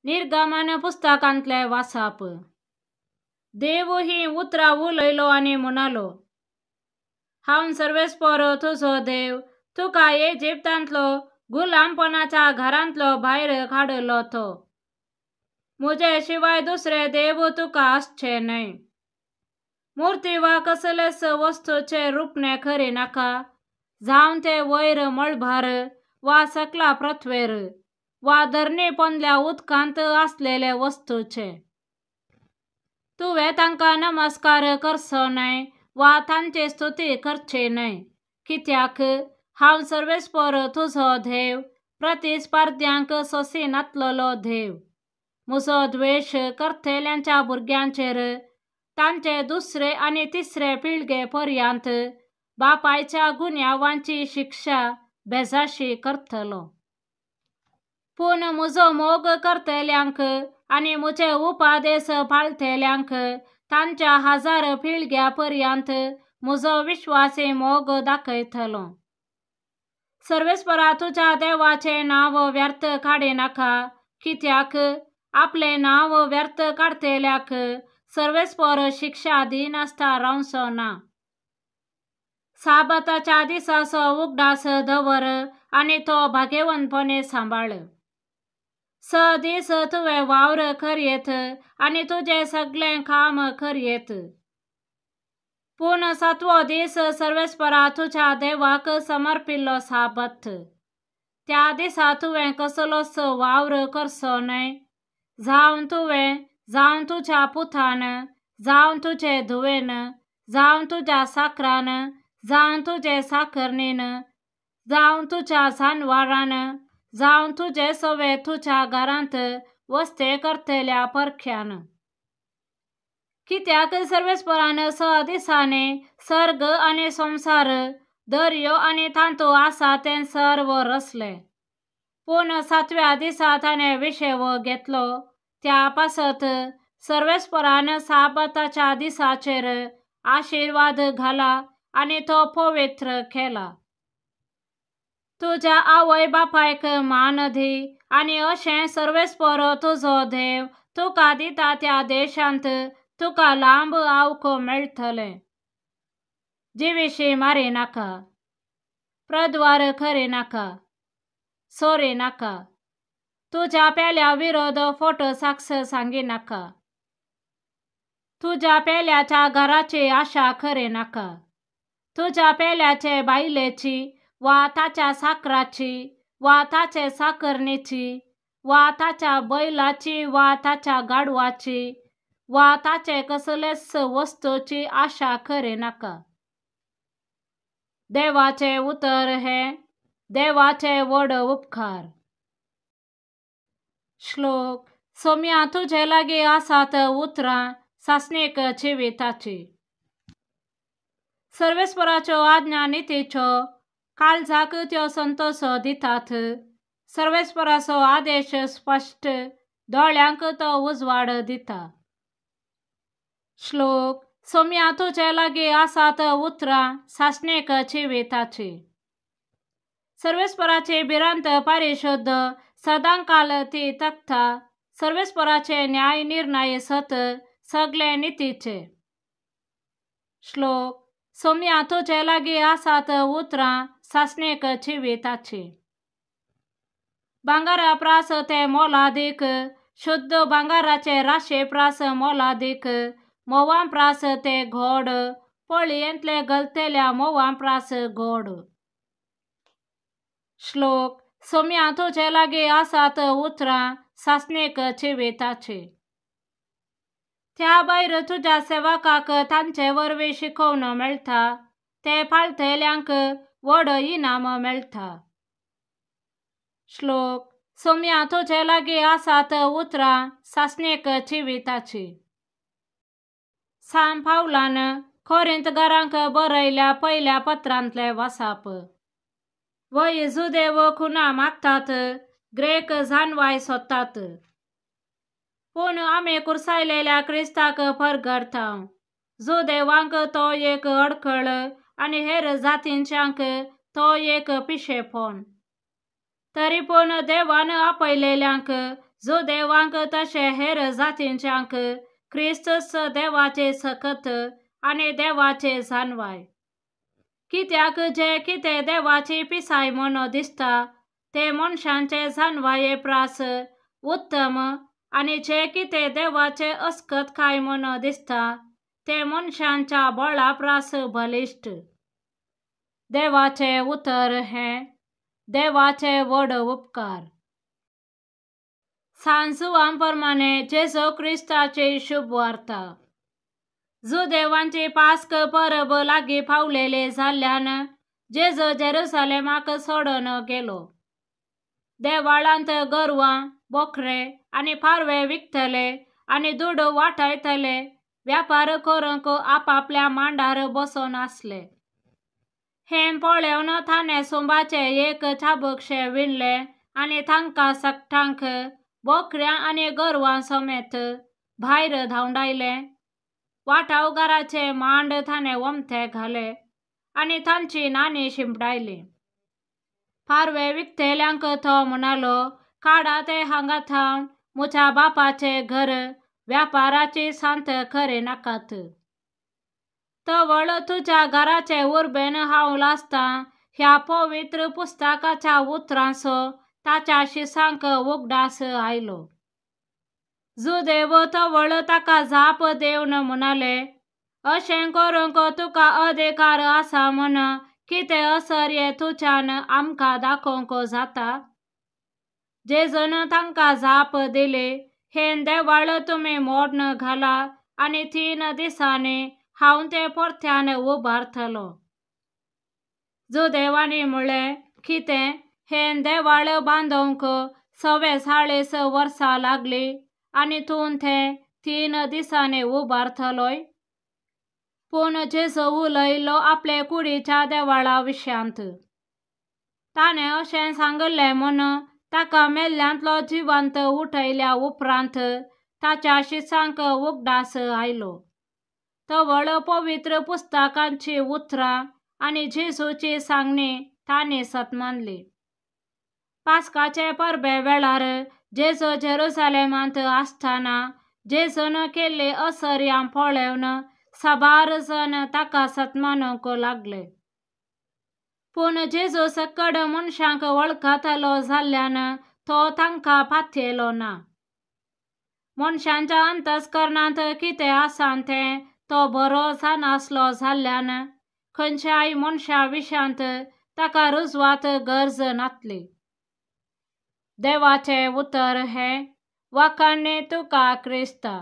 निर्गमन पुस्तकांतले वाचप. देव ही उतरा उलयलो आनी म्हणालो, हांव सर्वेस्पर तुजो देव, तुका इजिप्तांतलो गुलामपणाच्या घरांतलो भायर काडलो तो. म्हजे शिवाय दुसरे देव तुका आसचे न्हय. मुर्ती वा कसलेच वस्तूचे रूपणे करी नाका, जावं ते वयर मळभार वा सकला पृथ्वेर वा धरणी पोंदल्या उदकांत आसलेले वस्तूचे. तुवें तांकां नमस्कार करचो न्हय वा तांची स्तुती करची न्हय, कित्याक हांव सर्वेस्पर तुजो देव, प्रतिस्पर्ध्यांक सोंसी नातलोलो देव. म्हजो द्वेष करतल्यांच्या भुरग्यांचेर, तांचे दुसरे आनी तिसरे पिळगे पर्यंत बापायच्या गुन्यांवांची शिक्षा बेजाशी करतलो. पूण म्हजो मोग करतल्यांक आनी म्हजे उपादेश पाळतल्यांक तांच्या 1000 पिळग्यां पर्यंत म्हजो विश्वासी मोग दाखयतलो. सर्वेस्परा तुज्या देवाचे नांव व्यर्थ काडी नाका, कित्याक आपले नांव व्यर्थ काडतल्याक सर्वेस्पर शिक्षा दिनासता रावचो ना. साबताच्या दिसाचो उगडास दवर आनी तो भाग्यवंतपणे सांबाळ. 6 दीस तुवें वावर करयेत आनी तुजें सगळें काम करयेत. पूण 7वो दीस सर्वेस्परा तुज्या देवाक समर्पिल्लो साबत. त्या दिसा तुवें कसलोच वावर करचो न्हय, जावं तुवें, जावं तुज्या पुतान, जावं तुजे धुवेन, जावं तुज्या साकरान, जावं तुजे साकरणीन, जावं तुज्या जानवरान, जावं तुजे सवे तुज्या घरांत वस्ते करतल्या परख्यान. कित्याक सर्वेस्परान 6 दिसांनी सर्ग आनी संवसार, दर्यो आनी तांतू आसा तें सर्व रचलें. पूण 7व्या दिसा ताणें विशेवो घेतलो. त्या पासत सर्वेस्परान साबताच्या दिसाचेर आशीर्वाद घाला आनी तो पवित्र केला. तुज्या आवय बापायक मान दी आनी अशें सर्वेस्पर तुजो देव तुका दिता त्या देशांत तुका लांब आवक मेळटलें. जिवीशी मारी नाका, प्रद्वार करी नाका, चोरी नाका, तुज्या पेल्या विरोध फोट साक्ष सांगी नाका, तुज्या पेल्याच्या घराची आशा करी नाका, तुज्या पेल्याचे बायलेची वा ताच्या साकराची वा ताचे साकरणीची वा ताच्या बैलाची वा ताच्या गाडवाची वा ताचे कसलेच वस्तूची आशा करी नाका. देवाचे उतर हे देवाचे व्हड उपकार. श्लोक. सोम्या तुजे लागीं आसात उतरां सासणीक जिविताची. सर्वेस्पराच्यो आज्ञा नितीच्यो काळजाक त्यो संतोष दितात. सर्वेस्पराचो आदेश स्पश्ट, दोळ्यांक तो उजवाड दिता. श्लोक. सोम्या तुजे लागीं आसात उतरां सासणीक जिविताची. सर्वेस्पराची भिरांत परिशुद्ध, सदांकाल ती तकता. सर्वेस्पराचे न्याय निर्णय सत, सगळे नितीचे. श्लोक. सोम्या तुजे लागीं आसात उतरां सासणीक जिविताची. भांगारा प्रास ते मोलादीक, शुद्ध भांगाराचे राशी प्रास मोलादीक, मोवां प्रास ते घोड, पळयेंतले घालतल्या मोवां प्रास घोड. श्लोक. सोम्या तुजे लागीं आसात उतरां सासणीक जिविताची. त्या भायर तुज्या सेवकाक तांचे वरवीं शिकोवन मेळटा, ते पाळतल्यांक व्हड इनाम मेळटा. श्लोक. सोम्या तुजे लागीं आसात उतरां सासणीक जिविताची. सांत पावलान कोरिंथकारांक बरयल्या पयल्या पत्रांतले वाचप. व येजुदेव खुना मागतात, ग्रेक जानवाय सोदतात. पूण आमी कुरसायलेल्या क्रिस्ताक परगडता. जुदेवांक तो एक अडखळ आनी हेर जातींच्यांक तो एक पिशेपण. तरी पूण देवान आपयलेल्यांक जो देवांक तशे हेर जातींच्यांक क्रिस्तस देवाचे सखत आनी देवाचे जानवाय. कित्याक जे कितें देवाची पिसाय म्हूण दिसता ते मनशांचे जानवाये प्रास उत्तम, आनी जे कितें देवाचे अस्कत काय म्हूण दिसता ते मनशांच्या बळा प्रास बलिश्ट. देवाचे उतर हें देवाचे व्हड उपकार. सांजुवां प्रमाणे जेजू क्रिस्ताची शुभ वार्ता. जुदेवांची पास्क परब लागीं पावलेली जाल्ल्यान जेजू जेरुसलेमाक सोडून गेलो. देवाळांत गोरवां, बोकरे आनी पारवे विकतले आनी दूड वांटयतले व्यापार करूंक आपापल्या मांडार बसून आसले. हें पळोवन ताणें सुंबाचे एक चाबूकशें विणलें आनी तांकां सकटांक बोकड्यां आनी गोरवां समेत भायर धांवडायलें. वांटावकाराचे मांड ताणें वमते घाले आनी तांची नाणी शिंपडायली. पारवे विकतेल्यांक तो म्हणालो, काडा ते हांगा थावन म्हज्या बापाचे घर व्यापाराची सांत करिनाकात. तवळ तुज्या घराचे उर्बेन हांव लासतां ह्या पवित्र पुस्तकाच्या उतरांचो ताच्या शिसांक उगडास आयलो. जुदेव तवळ ताका जाप दिवन म्हणाले, अशें करूंक तुका अधिकार आसा म्हूण कितें असर्ये तुज्यान आमकां दाखोवंक जाता. जेजून तांकां जाप दिली, हें देवाळ तुमी मोडून घाला आनी 3 दिसांनी हांव तें परत्यान उबारतलो. जुदेवांनी म्हणलें, कितें, हें देवाळ बांदूंक 44 वर्सां लागलीं आनी तूं तें 3 दिसांनी उबारतलोय. पूण जेजू उलयलो आपले कुडीच्या देवाळा विशयांत. ताणें अशें सांगलें म्हूण ताका मेल्ल्यांतलो जिवंत उठयल्या उपरांत ताच्या शिसांक उगडास आयलो. तवळ पवित्र पुस्तकांची उतरां आनी जेजूची सांगणी तांणी सतमानली. पास्काचे परबे वेळार जेजू जेरुसलेमांत आसतना जेजून केल्ली असर्यां पळोवन साबार जण ताका सतमानूंक लागले. पूण जेजू सकड मनशांक वळखतालो जाल्ल्यान तो तांकां पातयेलो ना. मनशांच्या अंतस्करणांत कितें आसा तें तो बरो जानासलो जाल्ल्यान खंयच्याय मनशा विशयांत ताका रुजवात गरज नासली. देवाचे उतर हें वखाणणी तुका क्रिस्ता.